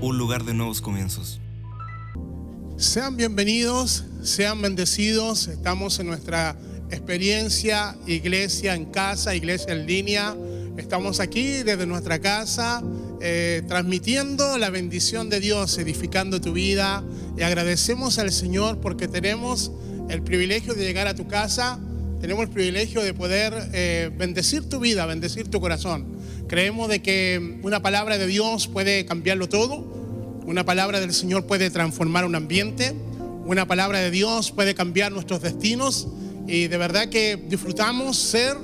un lugar de nuevos comienzos. Sean bienvenidos, sean bendecidos. Estamos en nuestra experiencia Iglesia en Casa, Iglesia en Línea. Estamos aquí desde nuestra casa, transmitiendo la bendición de Dios, edificando tu vida. Y agradecemos al Señor porque tenemos el privilegio de llegar a tu casa. Tenemos el privilegio de poder bendecir tu vida, bendecir tu corazón. Creemos de que una palabra de Dios puede cambiarlo todo. Una palabra del Señor puede transformar un ambiente. Una palabra de Dios puede cambiar nuestros destinos. Y de verdad que disfrutamos ser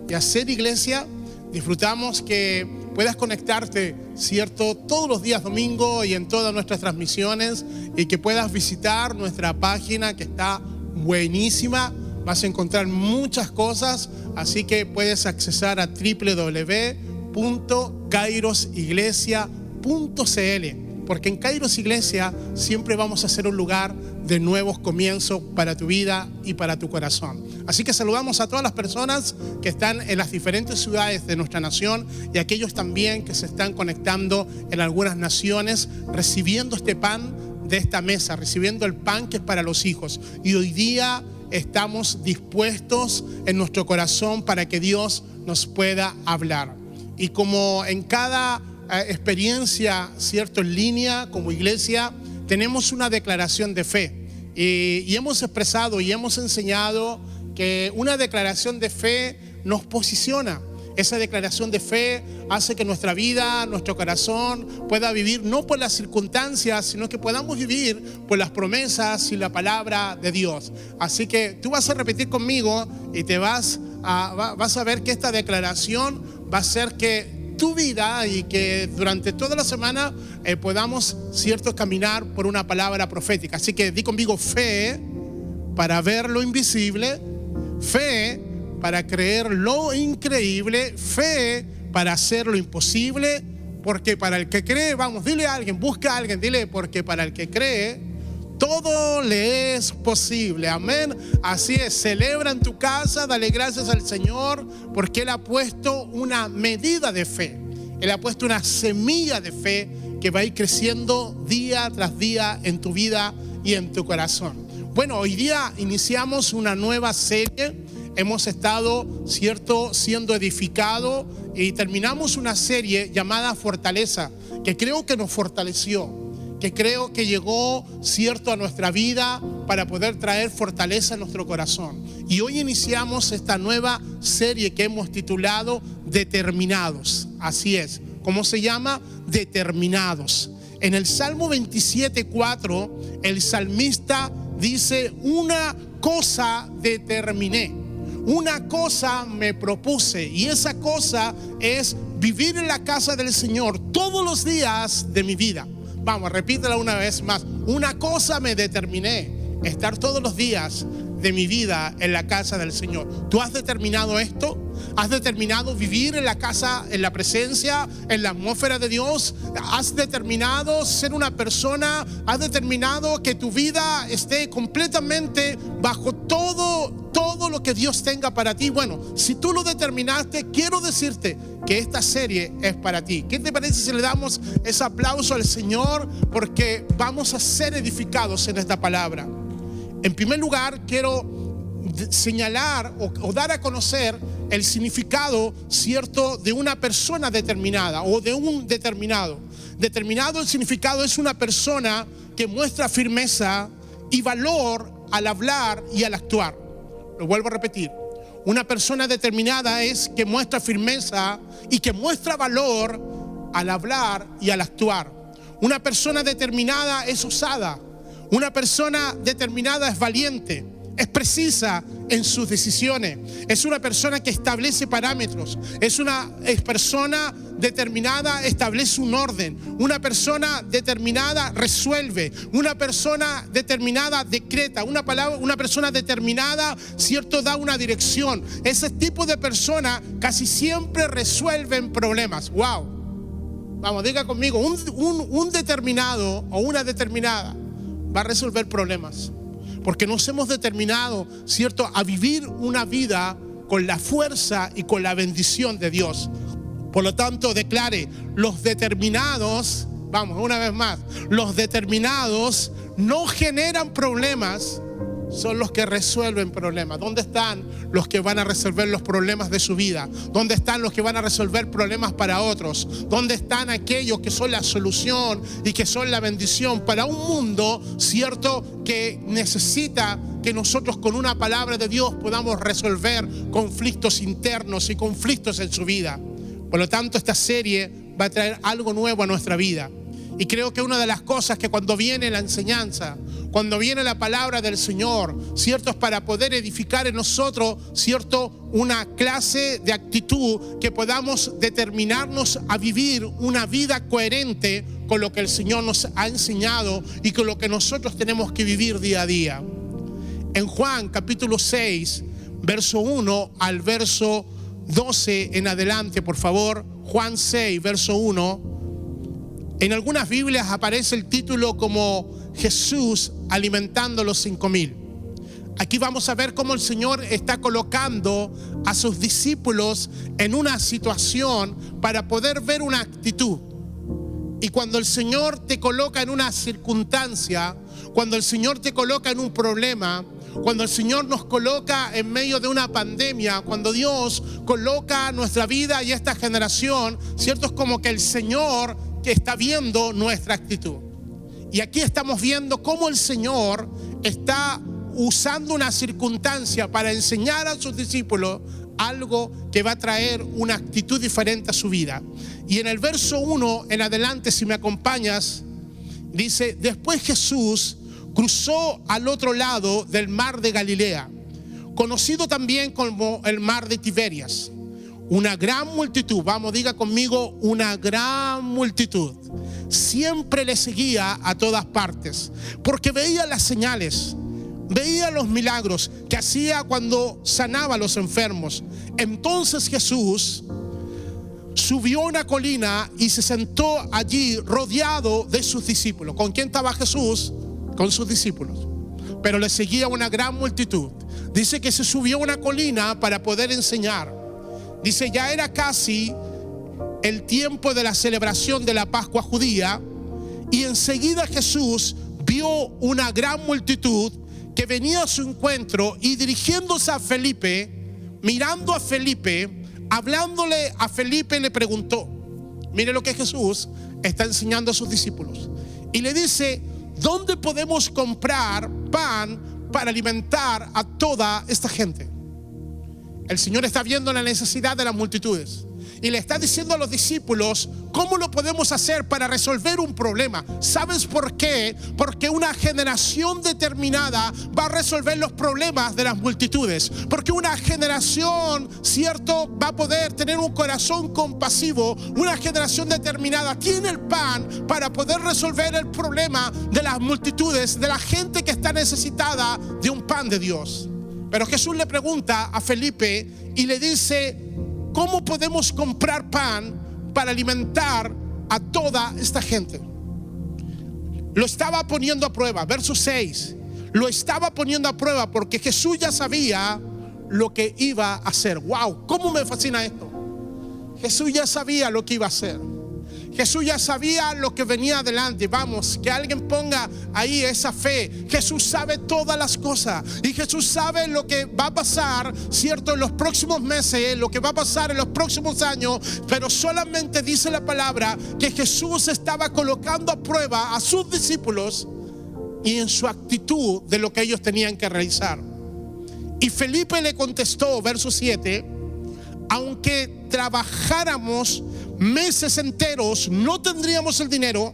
y hacer iglesia. Disfrutamos que puedas conectarte, ¿cierto?, todos los días domingo y en todas nuestras transmisiones. Y que puedas visitar nuestra página que está buenísima. Vas a encontrar muchas cosas. Así que puedes accesar a www.kairosiglesia.cl. Porque en Kairos Iglesia siempre vamos a ser un lugar de nuevos comienzos para tu vida y para tu corazón. Así que saludamos a todas las personas que están en las diferentes ciudades de nuestra nación y aquellos también que se están conectando en algunas naciones, recibiendo este pan de esta mesa, recibiendo el pan que es para los hijos. Y hoy día estamos dispuestos en nuestro corazón para que Dios nos pueda hablar. Y como en cada experiencia, ¿cierto?, en línea, como iglesia, tenemos una declaración de fe. Y hemos expresado y hemos enseñado que una declaración de fe nos posiciona. Esa declaración de fe hace que nuestra vida, nuestro corazón pueda vivir no por las circunstancias, sino que podamos vivir por las promesas y la palabra de Dios. Así que tú vas a repetir conmigo y vas a ver que esta declaración va a hacer que tu vida y que durante toda la semana podamos, ¿cierto?, caminar por una palabra profética. Así que di conmigo: fe para ver lo invisible, fe para creer lo increíble, fe para hacer lo imposible, porque para el que cree, vamos, dile a alguien, busca a alguien, dile, porque para el que cree, todo le es posible. Amén. Así es, celebra en tu casa, dale gracias al Señor, porque Él ha puesto una medida de fe. Él ha puesto una semilla de fe que va a ir creciendo día tras día en tu vida y en tu corazón. Bueno, hoy día iniciamos una nueva serie. Hemos estado, ¿cierto?, siendo edificado y terminamos una serie llamada Fortaleza, que creo que nos fortaleció, que creo que llegó, ¿cierto?, a nuestra vida para poder traer fortaleza en nuestro corazón. Y hoy iniciamos esta nueva serie que hemos titulado Determinados. Así es. ¿Cómo se llama? Determinados. En el Salmo 27:4, el salmista dice: una cosa determiné, una cosa me propuse, y esa cosa es vivir en la casa del Señor todos los días de mi vida. Vamos, repítela una vez más. Una cosa me determiné: estar todos los días de mi vida en la casa del Señor. ¿Tú has determinado esto? ¿Has determinado vivir en la casa, en la presencia, en la atmósfera de Dios? ¿Has determinado ser una persona? ¿Has determinado que tu vida esté completamente bajo todo lo que Dios tenga para ti? Bueno, si tú lo determinaste, quiero decirte que esta serie es para ti. ¿Qué te parece si le damos ese aplauso al Señor? Porque vamos a ser edificados en esta palabra. En primer lugar, quiero señalar o dar a conocer el significado, ¿cierto?, de una persona determinada o de un determinado. Determinado, el significado es una persona que muestra firmeza y valor al hablar y al actuar. Lo vuelvo a repetir. Una persona determinada es que muestra firmeza y que muestra valor al hablar y al actuar. Una persona determinada es osada. Una persona determinada es valiente, es precisa en sus decisiones, es una persona que establece parámetros, es una persona determinada, establece un orden, una persona determinada resuelve, una persona determinada decreta, una persona determinada, ¿cierto?, da una dirección. Ese tipo de personas casi siempre resuelven problemas. ¡Wow! Vamos, diga conmigo, un determinado o una determinada va a resolver problemas, porque nos hemos determinado, ¿cierto?, a vivir una vida con la fuerza y con la bendición de Dios. Por lo tanto, declare: los determinados vamos, una vez más, los determinados no generan problemas, son los que resuelven problemas. ¿Dónde están los que van a resolver los problemas de su vida? ¿Dónde están los que van a resolver problemas para otros? ¿Dónde están aquellos que son la solución y que son la bendición para un mundo, cierto, que necesita que nosotros con una palabra de Dios podamos resolver conflictos internos y conflictos en su vida? Por lo tanto, esta serie va a traer algo nuevo a nuestra vida. Y creo que una de las cosas que cuando viene la enseñanza, cuando viene la palabra del Señor, cierto, es para poder edificar en nosotros, cierto, una clase de actitud que podamos determinarnos a vivir una vida coherente con lo que el Señor nos ha enseñado y con lo que nosotros tenemos que vivir día a día. En Juan capítulo 6, verso 1 al verso 12 en adelante, por favor. Juan 6, verso 1. En algunas Biblias aparece el título como Jesús alimentando los 5,000. Aquí vamos a ver cómo el Señor está colocando a sus discípulos en una situación para poder ver una actitud. Y cuando el Señor te coloca en una circunstancia, cuando el Señor te coloca en un problema, cuando el Señor nos coloca en medio de una pandemia, cuando Dios coloca nuestra vida y esta generación, cierto, es como que el Señor que está viendo nuestra actitud. Y aquí estamos viendo cómo el Señor está usando una circunstancia para enseñar a sus discípulos algo que va a traer una actitud diferente a su vida. Y en el verso 1 en adelante, si me acompañas, dice: después Jesús cruzó al otro lado del mar de Galilea, conocido también como el mar de Tiberias. Una gran multitud, vamos, diga conmigo, una gran multitud, siempre le seguía a todas partes, porque veía las señales, veía los milagros que hacía cuando sanaba a los enfermos. Entonces Jesús subió a una colina y se sentó allí rodeado de sus discípulos. ¿Con quién estaba Jesús? Con sus discípulos. Pero le seguía una gran multitud. Dice que se subió a una colina para poder enseñar. Dice, ya era casi el tiempo de la celebración de la Pascua judía, y enseguida Jesús vio una gran multitud que venía a su encuentro, y dirigiéndose a Felipe, mirando a Felipe, hablándole a Felipe, le preguntó. Mire lo que Jesús está enseñando a sus discípulos. Y le dice: ¿dónde podemos comprar pan para alimentar a toda esta gente? El Señor está viendo la necesidad de las multitudes y le está diciendo a los discípulos cómo lo podemos hacer para resolver un problema. ¿Sabes por qué? Porque una generación determinada va a resolver los problemas de las multitudes. Porque una generación, cierto, va a poder tener un corazón compasivo. Una generación determinada tiene el pan para poder resolver el problema de las multitudes, de la gente que está necesitada de un pan de Dios. Pero Jesús le pregunta a Felipe y le dice: ¿cómo podemos comprar pan para alimentar a toda esta gente? Lo estaba poniendo a prueba. Verso 6. Lo estaba poniendo a prueba porque Jesús ya sabía lo que iba a hacer. ¡Wow! ¿Cómo me fascina esto? Jesús ya sabía lo que iba a hacer. Jesús ya sabía lo que venía adelante. Vamos, que alguien ponga ahí esa fe. Jesús sabe todas las cosas. Y Jesús sabe lo que va a pasar, cierto, en los próximos meses, lo que va a pasar en los próximos años. Pero solamente dice la palabra que Jesús estaba colocando a prueba a sus discípulos y en su actitud de lo que ellos tenían que realizar. Y Felipe le contestó, verso 7: aunque trabajáramos meses enteros, no tendríamos el dinero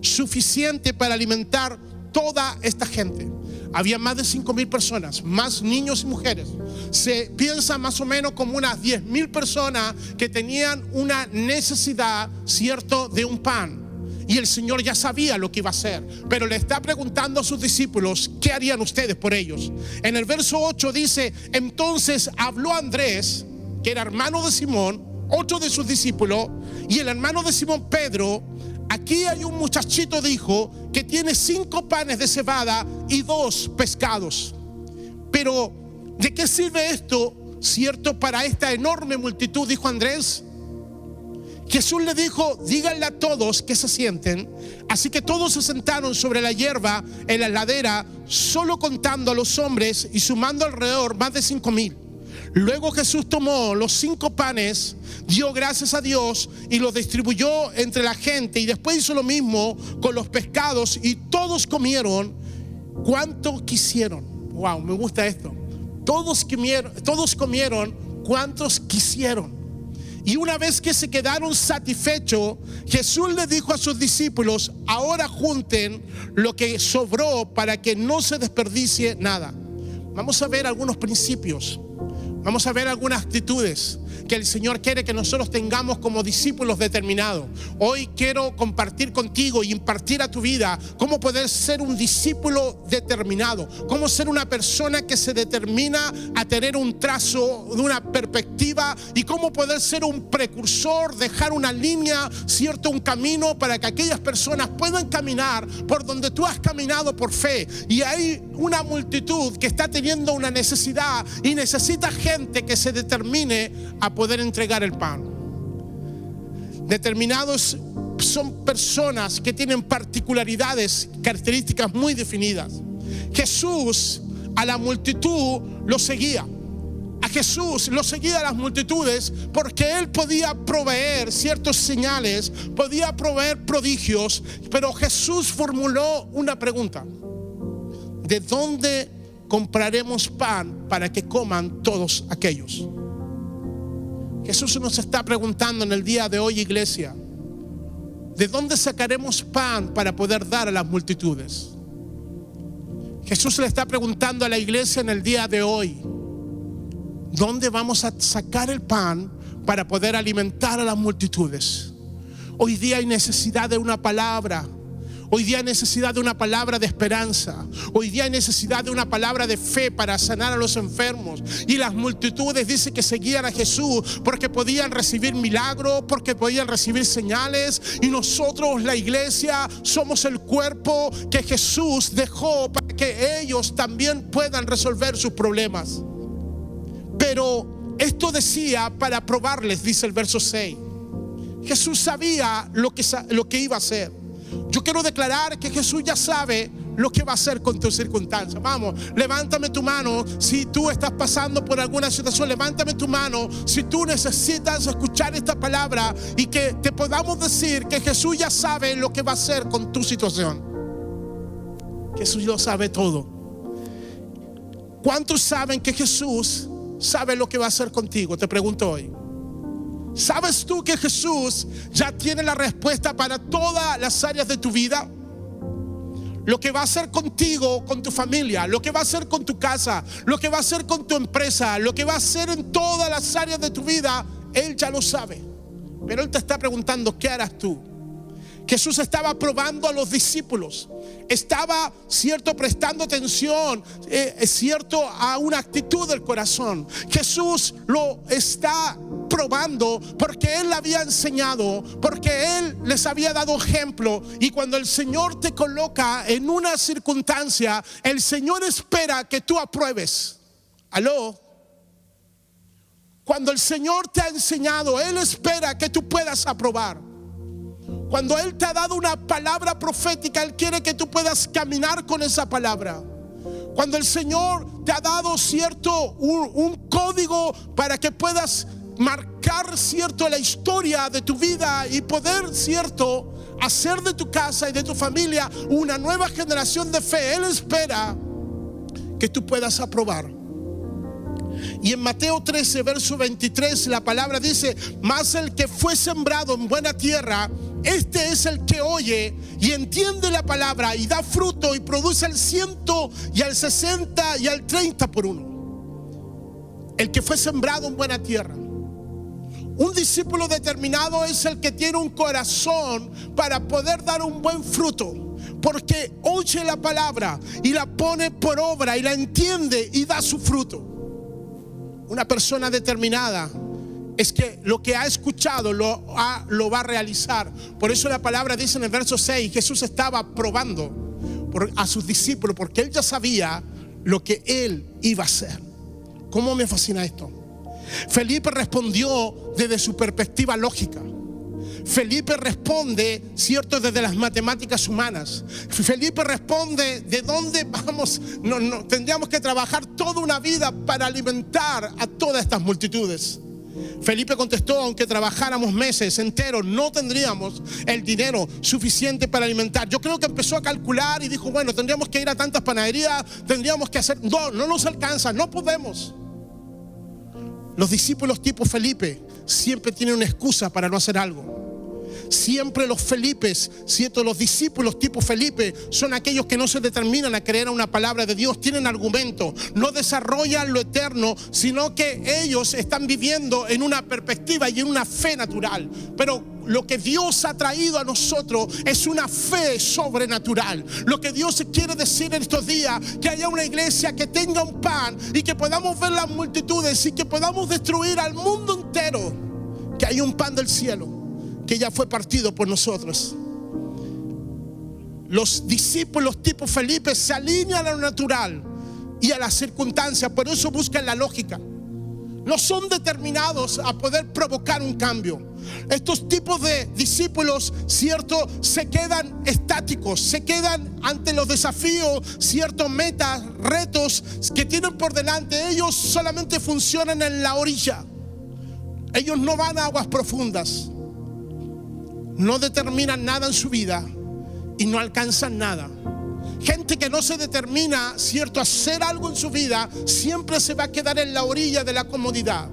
suficiente para alimentar toda esta gente. Había más de 5,000 personas, más niños y mujeres. Se piensa más o menos como unas 10,000 personas que tenían una necesidad, cierto, de un pan. Y el Señor ya sabía lo que iba a hacer, pero le está preguntando a sus discípulos: ¿qué harían ustedes por ellos? En el verso 8 dice: entonces habló Andrés, que era hermano de Simón, otro de sus discípulos, y el hermano de Simón, Pedro. Aquí hay un muchachito, dijo, que tiene 5 panes de cebada y 2 pescados. Pero ¿de qué sirve esto, cierto, para esta enorme multitud? Dijo Andrés. Jesús le dijo: díganle a todos que se sienten. Así que todos se sentaron sobre la hierba en la ladera, solo contando a los hombres y sumando alrededor más de 5,000. Luego Jesús tomó los 5 panes, dio gracias a Dios y los distribuyó entre la gente, y después hizo lo mismo con los pescados, y todos comieron cuanto quisieron. Wow, me gusta esto. Todos comieron cuantos quisieron. Y una vez que se quedaron satisfechos, Jesús le dijo a sus discípulos: ahora junten lo que sobró para que no se desperdicie nada. Vamos a ver algunos principios. Vamos a ver algunas actitudes que el Señor quiere que nosotros tengamos como discípulos determinados. Hoy quiero compartir contigo y impartir a tu vida cómo poder ser un discípulo determinado, cómo ser una persona que se determina a tener un trazo, una perspectiva, y cómo poder ser un precursor, dejar una línea, cierto, un camino para que aquellas personas puedan caminar por donde tú has caminado por fe. Y hay una multitud que está teniendo una necesidad y necesita gente que se determine a poder entregar el pan. Determinados son personas que tienen particularidades, características muy definidas. Jesús a la multitud lo seguía. A Jesús lo seguía las multitudes porque Él podía proveer ciertos señales, podía proveer prodigios, pero Jesús formuló una pregunta: ¿de dónde compraremos pan para que coman todos aquellos? Jesús nos está preguntando en el día de hoy, iglesia, ¿de dónde sacaremos pan para poder dar a las multitudes? Jesús le está preguntando a la iglesia en el día de hoy: ¿dónde vamos a sacar el pan para poder alimentar a las multitudes? Hoy día hay necesidad de una palabra. Hoy día hay necesidad de una palabra de esperanza. Hoy día hay necesidad de una palabra de fe para sanar a los enfermos. Y las multitudes dicen que seguían a Jesús porque podían recibir milagros, porque podían recibir señales. Y nosotros, la iglesia, somos el cuerpo que Jesús dejó para que ellos también puedan resolver sus problemas. Pero esto decía para probarles, dice el verso 6. Jesús sabía lo que iba a hacer. Yo quiero declarar que Jesús ya sabe lo que va a hacer con tus circunstancias. Vamos, levántame tu mano si tú estás pasando por alguna situación. Levántame tu mano si tú necesitas escuchar esta palabra y que te podamos decir que Jesús ya sabe lo que va a hacer con tu situación. Jesús lo sabe todo. ¿Cuántos saben que Jesús sabe lo que va a hacer contigo? Te pregunto hoy. ¿Sabes tú que Jesús ya tiene la respuesta para todas las áreas de tu vida? Lo que va a hacer contigo, con tu familia, lo que va a hacer con tu casa, lo que va a hacer con tu empresa, lo que va a hacer en todas las áreas de tu vida, Él ya lo sabe. Pero Él te está preguntando: ¿qué harás tú? Jesús estaba probando a los discípulos. Estaba, cierto, prestando atención, cierto, a una actitud del corazón. Jesús lo está probando porque Él le había enseñado, porque Él les había dado ejemplo. Y cuando el Señor te coloca en una circunstancia, el Señor espera que tú apruebes. ¿Aló? Cuando el Señor te ha enseñado, Él espera que tú puedas aprobar. Cuando Él te ha dado una palabra profética, Él quiere que tú puedas caminar con esa palabra. Cuando el Señor te ha dado, cierto, un código para que puedas marcar, cierto, la historia de tu vida y poder, cierto, hacer de tu casa y de tu familia una nueva generación de fe, Él espera que tú puedas aprobar. Y en Mateo 13, verso 23, la palabra dice: mas el que fue sembrado en buena tierra, este es el que oye y entiende la palabra y da fruto y produce al 100 y al 60 y al 30 por uno. El que fue sembrado en buena tierra. Un discípulo determinado es el que tiene un corazón para poder dar un buen fruto, porque oye la palabra y la pone por obra y la entiende y da su fruto. Una persona determinada es que lo que ha escuchado lo va a realizar. Por eso la palabra dice en el verso 6, Jesús estaba probando a sus discípulos porque Él ya sabía lo que Él iba a hacer. ¿Cómo me fascina esto? Felipe respondió desde su perspectiva lógica. Felipe responde, ¿cierto?, desde las matemáticas humanas. Felipe responde, ¿de dónde vamos? No, tendríamos que trabajar toda una vida para alimentar a todas estas multitudes. Felipe contestó, aunque trabajáramos meses enteros, no tendríamos el dinero suficiente para alimentar. Yo creo que empezó a calcular y dijo, bueno, tendríamos que ir a tantas panaderías, tendríamos que hacer, no nos alcanza, no podemos. Los discípulos tipo Felipe siempre tienen una excusa para no hacer algo. Siempre los Felipes, ¿cierto? Los discípulos tipo Felipe son aquellos que no se determinan a creer a una palabra de Dios, tienen argumento, no desarrollan lo eterno, sino que ellos están viviendo en una perspectiva y en una fe natural. Pero lo que Dios ha traído a nosotros es una fe sobrenatural. Lo que Dios quiere decir en estos días, que haya una iglesia que tenga un pan y que podamos ver las multitudes y que podamos destruir al mundo entero, que haya un pan del cielo que ya fue partido por nosotros. Los discípulos tipo Felipe se alinean a lo natural y a las circunstancias, por eso buscan la lógica. No son determinados a poder provocar un cambio. Estos tipos de discípulos, ¿cierto?, se quedan estáticos, se quedan ante los desafíos, ciertos metas, retos que tienen por delante. Ellos solamente funcionan en la orilla. Ellos no van a aguas profundas. No determinan nada en su vida y no alcanzan nada. Gente que no se determina, ¿cierto?, a hacer algo en su vida, siempre se va a quedar en la orilla de la comodidad.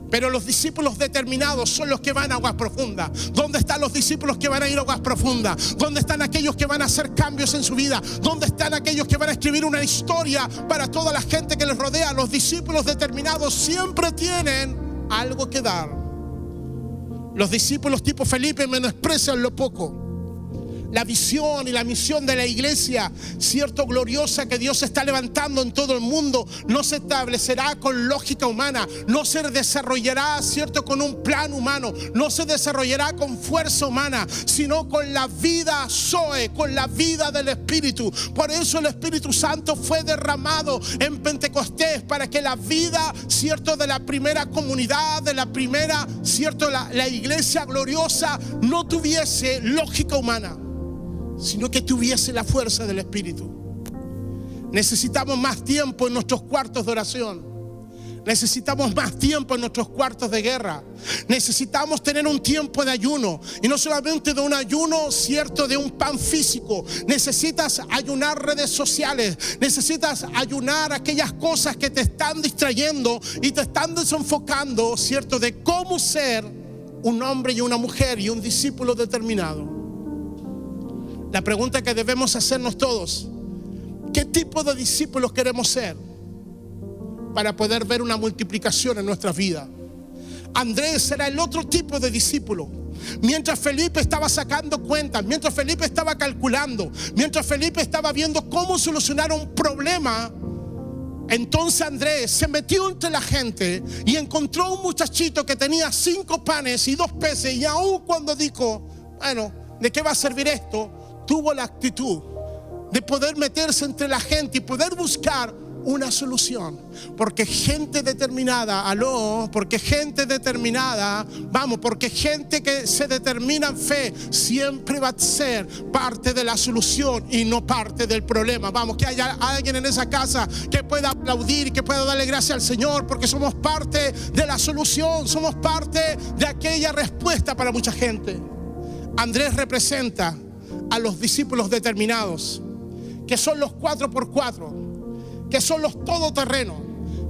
Pero los discípulos determinados son los que van a aguas profundas. ¿Dónde están los discípulos que van a ir a aguas profundas? ¿Dónde están aquellos que van a hacer cambios en su vida? ¿Dónde están aquellos que van a escribir una historia para toda la gente que les rodea? Los discípulos determinados siempre tienen algo que dar. Los discípulos tipo Felipe menosprecian lo poco. La visión y la misión de la iglesia, cierto, gloriosa, que Dios está levantando en todo el mundo, no se establecerá con lógica humana, no se desarrollará, cierto, con un plan humano, no se desarrollará con fuerza humana, sino con la vida Zoe, con la vida del Espíritu. Por eso el Espíritu Santo fue derramado en Pentecostés, para que la vida, cierto, de la primera comunidad, de la primera, cierto, la iglesia gloriosa, no tuviese lógica humana, sino que tuviese la fuerza del Espíritu. Necesitamos más tiempo en nuestros cuartos de oración. Necesitamos más tiempo en nuestros cuartos de guerra. Necesitamos tener un tiempo de ayuno. Y no solamente de un ayuno, cierto, de un pan físico. Necesitas ayunar redes sociales. Necesitas ayunar aquellas cosas que te están distrayendo y te están desenfocando, cierto, de cómo ser un hombre y una mujer y un discípulo determinado. La pregunta que debemos hacernos todos: ¿qué tipo de discípulos queremos ser para poder ver una multiplicación en nuestras vidas? Andrés era el otro tipo de discípulo. Mientras Felipe estaba sacando cuentas, mientras Felipe estaba calculando, mientras Felipe estaba viendo cómo solucionar un problema, entonces Andrés se metió entre la gente y encontró un muchachito que tenía 5 panes y 2 peces, y aún cuando dijo, bueno, ¿de qué va a servir esto?, tuvo la actitud de poder meterse entre la gente y poder buscar una solución. Porque gente determinada, porque gente determinada, porque gente que se determina en fe siempre va a ser parte de la solución y no parte del problema. Que haya alguien en esa casa que pueda aplaudir y que pueda darle gracias al Señor, porque somos parte de la solución, somos parte de aquella respuesta para mucha gente. Andrés representa a los discípulos determinados, que son los 4x4, que son los todoterrenos,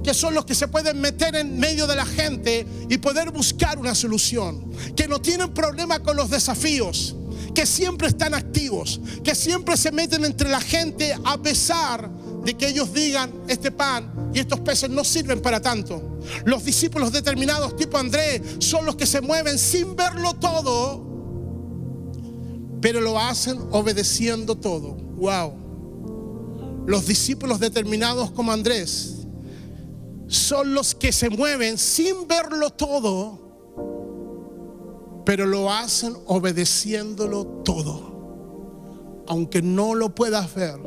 que son los que se pueden meter en medio de la gente y poder buscar una solución, que no tienen problema con los desafíos, que siempre están activos, que siempre se meten entre la gente a pesar de que ellos digan, este pan y estos peces no sirven para tanto. Los discípulos determinados tipo Andrés son los que se mueven sin verlo todo, pero lo hacen obedeciendo todo. Wow. Los discípulos determinados como Andrés son los que se mueven sin verlo todo, pero lo hacen obedeciéndolo todo. Aunque no lo puedas ver,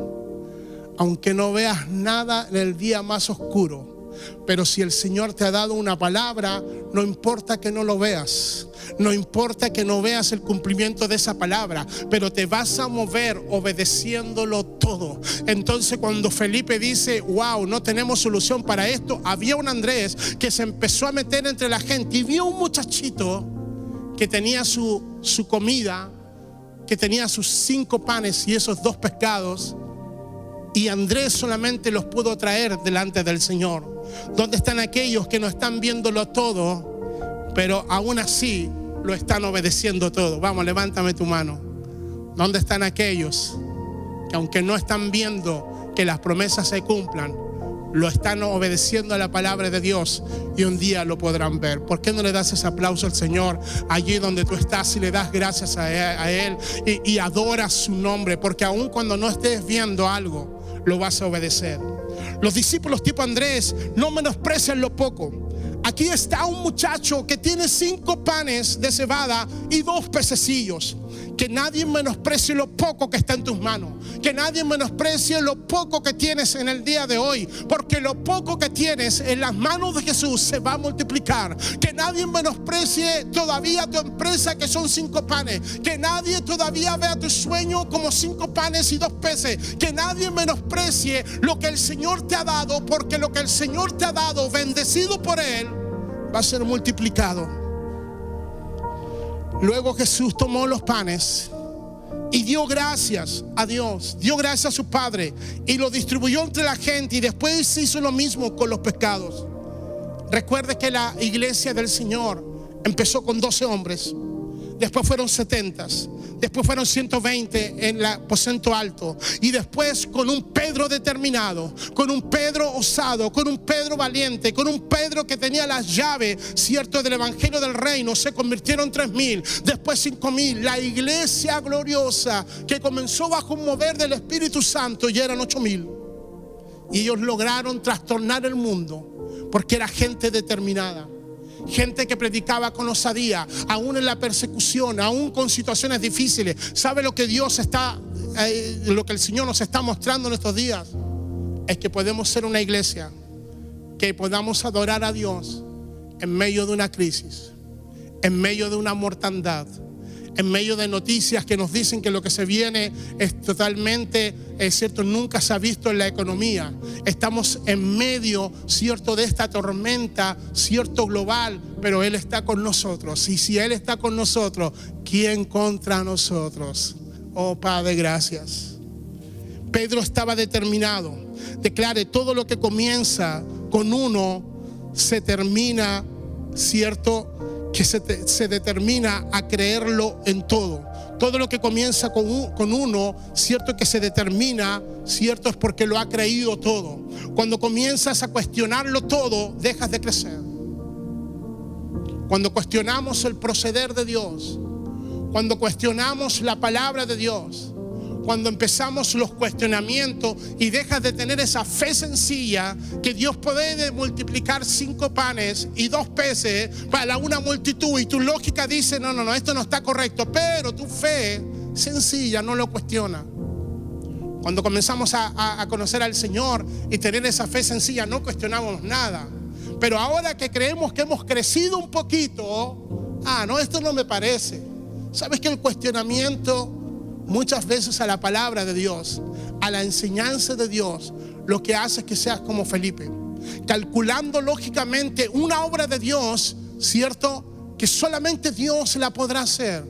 aunque no veas nada en el día más oscuro, Pero si el Señor te ha dado una palabra, no importa que no lo veas, no importa que no veas el cumplimiento de esa palabra, pero te vas a mover obedeciéndolo todo. Entonces cuando Felipe dice, wow, no tenemos solución para esto, había un Andrés que se empezó a meter entre la gente y vio un muchachito que tenía su comida, que tenía sus 5 panes y esos 2 pescados. Y Andrés solamente los pudo traer delante del Señor. ¿Dónde están aquellos que no están viéndolo todo, pero aún así lo están obedeciendo todo? Vamos, levántame tu mano. ¿Dónde están aquellos que aunque no están viendo que las promesas se cumplan, lo están obedeciendo a la palabra de Dios y un día lo podrán ver? ¿Por qué no le das ese aplauso al Señor allí donde tú estás y le das gracias a Él y adoras su nombre? Porque aun cuando no estés viendo algo, lo vas a obedecer. Los discípulos tipo Andrés no menosprecian lo poco. Aquí está un muchacho que tiene 5 panes de cebada y 2 pececillos. Que nadie menosprecie lo poco que está en tus manos. Que nadie menosprecie lo poco que tienes en el día de hoy. Porque lo poco que tienes en las manos de Jesús se va a multiplicar. Que nadie menosprecie todavía tu empresa, que son 5 panes. Que nadie todavía vea tu sueño como 5 panes y 2 peces. Que nadie menosprecie lo que el Señor te ha dado. Porque lo que el Señor te ha dado, bendecido por Él, va a ser multiplicado. Luego Jesús tomó los panes y dio gracias a Dios, dio gracias a su Padre y lo distribuyó entre la gente, y después hizo lo mismo con los pescados. Recuerde que la iglesia del Señor empezó con 12 hombres, después fueron 70, después fueron 120 en el aposento alto, y después con un Pedro determinado, con un Pedro osado, con un Pedro valiente, con un Pedro que tenía las llaves, cierto, del evangelio del reino, se convirtieron 3,000, después 5,000. La iglesia gloriosa que comenzó bajo un mover del Espíritu Santo ya eran 8,000, y ellos lograron trastornar el mundo porque era gente determinada. Gente que predicaba con osadía, aún en la persecución, aún con situaciones difíciles. ¿Sabe lo que lo que el Señor nos está mostrando en estos días? Es que podemos ser una iglesia que podamos adorar a Dios en medio de una crisis, en medio de una mortandad, en medio de noticias que nos dicen que lo que se viene es totalmente, cierto, nunca se ha visto en la economía. Estamos en medio, cierto, de esta tormenta, cierto, global, pero Él está con nosotros. Y si Él está con nosotros, ¿quién contra nosotros? Oh Padre, gracias. Pedro estaba determinado. Declare, todo lo que comienza con uno se termina, cierto, que se determina a creerlo en todo. Todo lo que comienza con uno, cierto, que se determina, cierto, es porque lo ha creído todo. Cuando comienzas a cuestionarlo todo, dejas de crecer. Cuando cuestionamos el proceder de Dios, cuando cuestionamos la palabra de Dios, cuando empezamos los cuestionamientos y dejas de tener esa fe sencilla que Dios puede multiplicar 5 panes y 2 peces para una multitud, y tu lógica dice no, esto no está correcto, pero tu fe sencilla no lo cuestiona. Cuando comenzamos a conocer al Señor y tener esa fe sencilla, no cuestionamos nada. Pero ahora que creemos que hemos crecido un poquito, esto no me parece. ¿Sabes que el cuestionamiento muchas veces a la palabra de Dios, a la enseñanza de Dios, lo que hace es que seas como Felipe, calculando lógicamente una obra de Dios, cierto, que solamente Dios la podrá hacer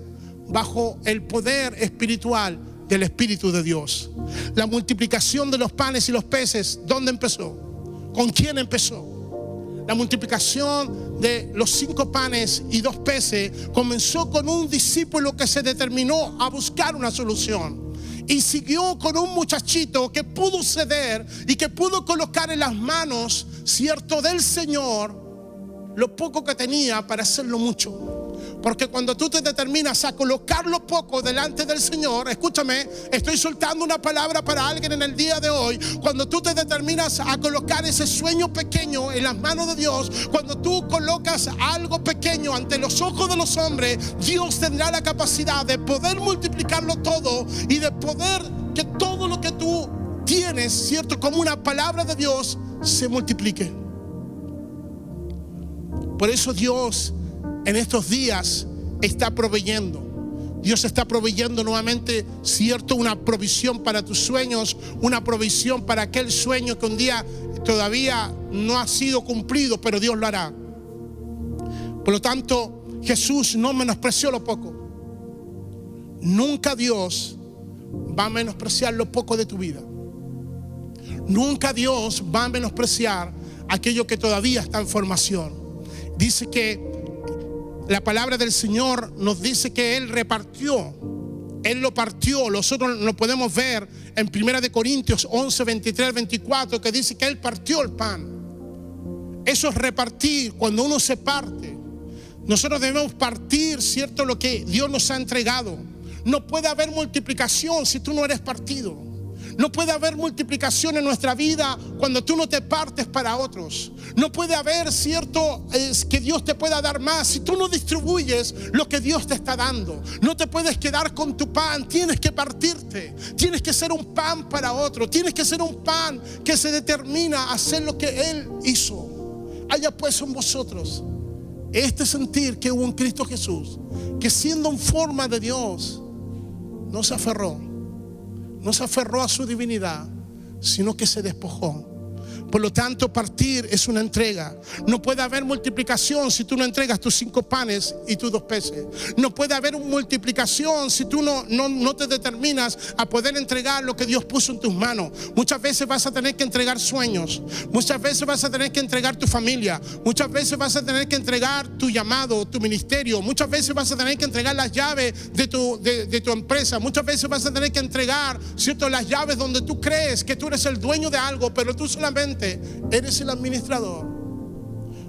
bajo el poder espiritual del Espíritu de Dios? La multiplicación de los panes y los peces, ¿dónde empezó? ¿Con quién empezó? La multiplicación de los 5 panes y 2 peces comenzó con un discípulo que se determinó a buscar una solución, y siguió con un muchachito que pudo ceder y que pudo colocar en las manos, cierto, del Señor lo poco que tenía para hacerlo mucho. Porque cuando tú te determinas a colocar lo poco delante del Señor, escúchame, estoy soltando una palabra para alguien en el día de hoy. Cuando tú te determinas a colocar ese sueño pequeño en las manos de Dios, cuando tú colocas algo pequeño ante los ojos de los hombres, Dios tendrá la capacidad de poder multiplicarlo todo y de poder que todo lo que tú tienes, cierto, como una palabra de Dios, se multiplique. Por eso Dios en estos días está proveyendo. Dios está proveyendo nuevamente, cierto, una provisión para tus sueños, una provisión para aquel sueño que un día todavía no ha sido cumplido, pero Dios lo hará. Por lo tanto, Jesús no menospreció lo poco. Nunca Dios va a menospreciar lo poco de tu vida. Nunca Dios va a menospreciar aquello que todavía está en formación. Dice que la palabra del Señor nos dice que Él repartió, Él lo partió. Nosotros lo podemos ver en 1 Corintios 11, 23, 24, que dice que Él partió el pan. Eso es repartir. Cuando uno se parte, nosotros debemos partir, ¿cierto?, lo que Dios nos ha entregado. No puede haber multiplicación si tú no eres partido. No puede haber multiplicación en nuestra vida cuando tú no te partes para otros. No puede haber, cierto, que Dios te pueda dar más si tú no distribuyes lo que Dios te está dando. No te puedes quedar con tu pan, tienes que partirte. Tienes que ser un pan para otro. Tienes que ser un pan que se determina a hacer lo que Él hizo. Haya pues en vosotros este sentir que hubo en Cristo Jesús, que siendo en forma de Dios, no se aferró a su divinidad, sino que se despojó. Por lo tanto, partir es una entrega. No puede haber multiplicación si tú no entregas tus 5 panes y tus 2 peces. No puede haber multiplicación si tú no te determinas a poder entregar lo que Dios puso en tus manos. Muchas veces vas a tener que entregar sueños. Muchas veces vas a tener que entregar tu familia. Muchas veces vas a tener que entregar tu llamado, tu ministerio. Muchas veces vas a tener que entregar las llaves de tu empresa. Muchas veces vas a tener que entregar, ¿cierto?, las llaves donde tú crees que tú eres el dueño de algo, pero tú solamente eres el administrador.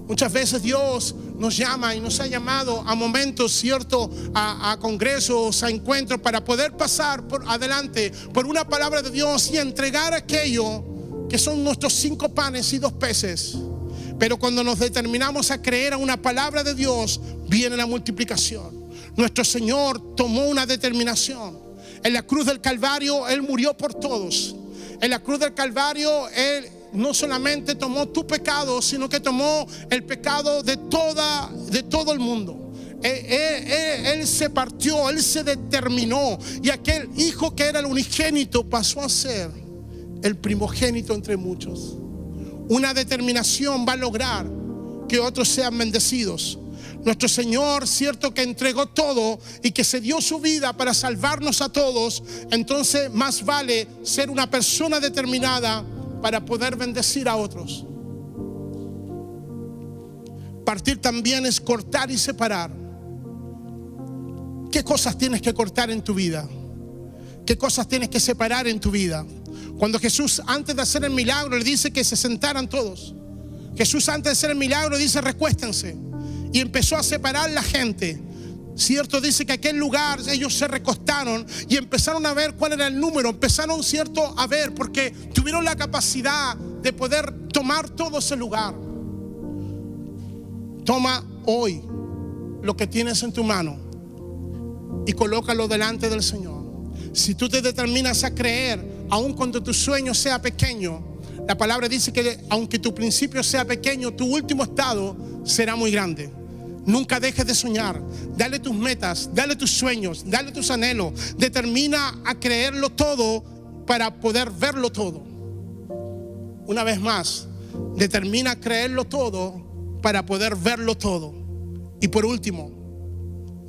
Muchas veces Dios nos llama y nos ha llamado a momentos, ¿cierto?, a congresos, a encuentros, para poder pasar por adelante por una palabra de Dios y entregar aquello que son nuestros 5 panes y 2 peces. Pero cuando nos determinamos a creer a una palabra de Dios, viene la multiplicación. Nuestro Señor tomó una determinación. En la cruz del Calvario Él murió por todos. En la cruz del Calvario Él no solamente tomó tu pecado, sino que tomó el pecado de todo el mundo. Él se partió, Él se determinó, y aquel hijo que era el unigénito pasó a ser el primogénito entre muchos. Una determinación va a lograr que otros sean bendecidos. Nuestro Señor, cierto, que entregó todo y que se dio su vida para salvarnos a todos. Entonces más vale ser una persona determinada para poder bendecir a otros. Partir también es cortar y separar. ¿Qué cosas tienes que cortar en tu vida? ¿Qué cosas tienes que separar en tu vida? Cuando Jesús, antes de hacer el milagro, le dice que se sentaran todos. Jesús, antes de hacer el milagro, dice: recuéstense. Y empezó a separar la gente. Cierto, dice que aquel lugar ellos se recostaron y empezaron a ver cuál era el número. Empezaron, cierto, a ver, porque tuvieron la capacidad de poder tomar todo ese lugar. Toma hoy lo que tienes en tu mano y colócalo delante del Señor. Si tú te determinas a creer, aun cuando tu sueño sea pequeño, la palabra dice que aunque tu principio sea pequeño, tu último estado será muy grande. Nunca dejes de soñar. Dale tus metas, dale tus sueños, dale tus anhelos. Determina a creerlo todo para poder verlo todo. Una vez más, determina a creerlo todo para poder verlo todo. Y por último,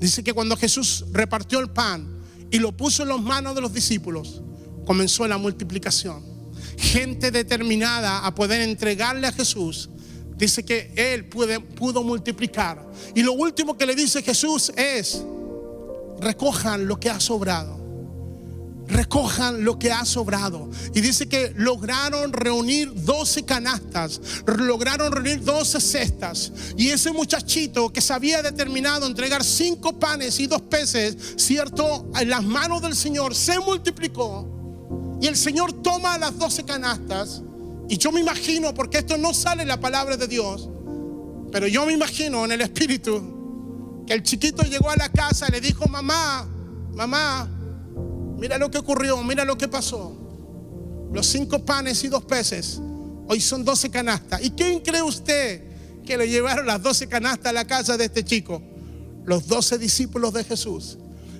dice que cuando Jesús repartió el pan y lo puso en las manos de los discípulos, comenzó la multiplicación. Gente determinada a poder entregarle a Jesús. Dice que Él pudo multiplicar. Y lo último que le dice Jesús es: recojan lo que ha sobrado. Recojan lo que ha sobrado. Y dice que lograron reunir 12 canastas. Lograron reunir 12 cestas. Y ese muchachito que se había determinado a entregar 5 panes y 2 peces, cierto, en las manos del Señor, se multiplicó. Y el Señor toma las 12 canastas. Y yo me imagino, porque esto no sale en la palabra de Dios, pero yo me imagino en el espíritu que el chiquito llegó a la casa y le dijo: mamá, mira lo que ocurrió, mira lo que pasó. Los 5 panes y 2 peces hoy son 12 canastas. ¿Y quién cree usted que le llevaron las 12 canastas a la casa de este chico? Los 12 discípulos de Jesús,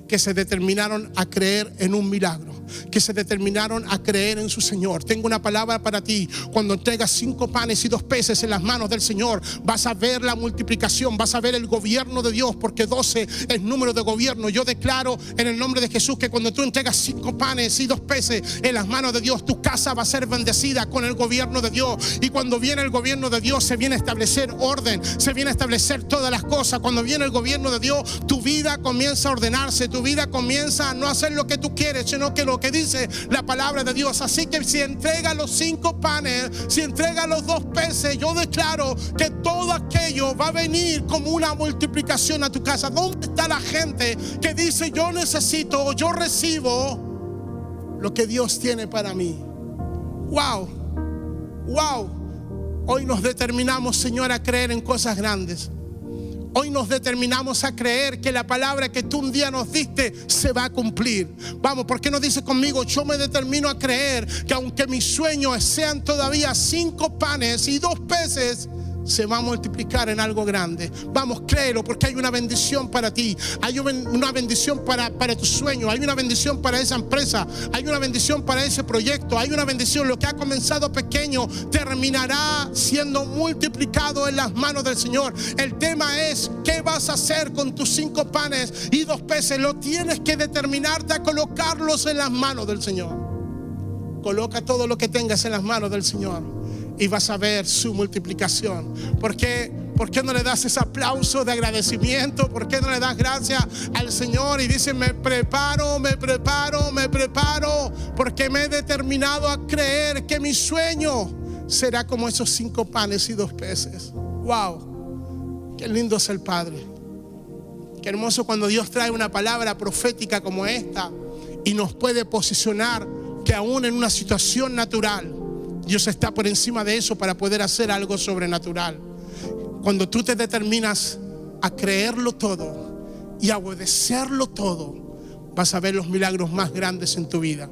que se determinaron a creer en un milagro, que se determinaron a creer en su Señor. Tengo una palabra para ti. Cuando entregas 5 panes y 2 peces en las manos del Señor, vas a ver la multiplicación, vas a ver el gobierno de Dios, porque 12 es número de gobierno. Yo declaro en el nombre de Jesús que cuando tú entregas 5 panes y 2 peces en las manos de Dios, tu casa va a ser bendecida con el gobierno de Dios. Y cuando viene el gobierno de Dios, se viene a establecer orden, se viene a establecer todas las cosas. Cuando viene el gobierno de Dios, tu vida comienza a ordenarse, tu vida comienza a no hacer lo que tú quieres, sino que lo que dice la palabra de Dios. Así que si entrega los 5 panes, si entrega los 2 peces, yo declaro que todo aquello va a venir como una multiplicación a tu casa. ¿Dónde está la gente que dice yo necesito, yo recibo lo que Dios tiene para mí? Wow, wow. Hoy nos determinamos, Señor, a creer en cosas grandes. Hoy nos determinamos a creer que la palabra que tú un día nos diste se va a cumplir. Vamos, ¿por qué no dices conmigo? Yo me determino a creer que aunque mis sueños sean todavía 5 panes y 2 peces, se va a multiplicar en algo grande. Vamos, créelo, porque hay una bendición para ti. Hay una bendición para tu sueño. Hay una bendición para esa empresa. Hay una bendición para ese proyecto. Hay una bendición. Lo que ha comenzado pequeño terminará siendo multiplicado en las manos del Señor. El tema es, ¿qué vas a hacer con tus 5 panes y 2 peces? Lo tienes que determinarte a colocarlos en las manos del Señor. Coloca todo lo que tengas en las manos del Señor y vas a ver su multiplicación. ¿Por qué no le das ese aplauso de agradecimiento? ¿Por qué no le das gracias al Señor y dices, me preparo, porque me he determinado a creer que mi sueño será como esos 5 panes y 2 peces? Wow, qué lindo es el Padre. Qué hermoso cuando Dios trae una palabra profética como esta y nos puede posicionar que aún en una situación natural, Dios está por encima de eso para poder hacer algo sobrenatural. Cuando tú te determinas a creerlo todo y a obedecerlo todo, vas a ver los milagros más grandes en tu vida.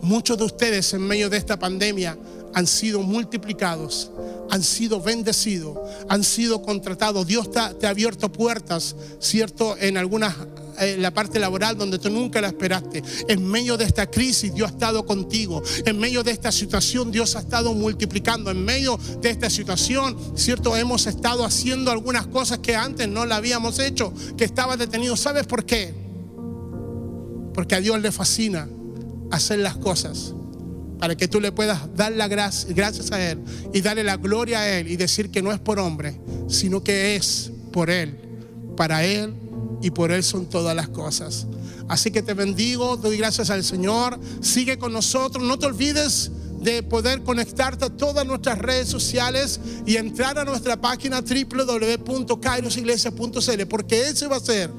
Muchos de ustedes en medio de esta pandemia han sido multiplicados, han sido bendecidos, han sido contratados. Dios te ha abierto puertas, ¿cierto? En la parte laboral donde tú nunca la esperaste. En medio de esta crisis Dios ha estado contigo. En medio de esta situación Dios ha estado multiplicando. En medio de esta situación, ¿cierto? Hemos estado haciendo algunas cosas que antes no la habíamos hecho, que estaba detenido. ¿Sabes por qué? Porque a Dios le fascina hacer las cosas para que tú le puedas dar las gracias a Él y darle la gloria a Él y decir que no es por hombre, sino que es por Él, para Él y por Él son todas las cosas. Así que te bendigo, doy gracias al Señor. Sigue con nosotros, no te olvides de poder conectarte a todas nuestras redes sociales y entrar a nuestra página www.kairosiglesia.cl, porque ese va a ser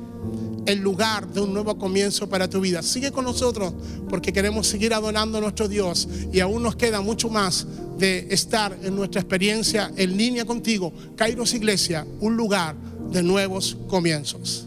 el lugar de un nuevo comienzo para tu vida. Sigue con nosotros porque queremos seguir adorando a nuestro Dios y aún nos queda mucho más de estar en nuestra experiencia en línea contigo. Kairos Iglesia, un lugar de nuevos comienzos.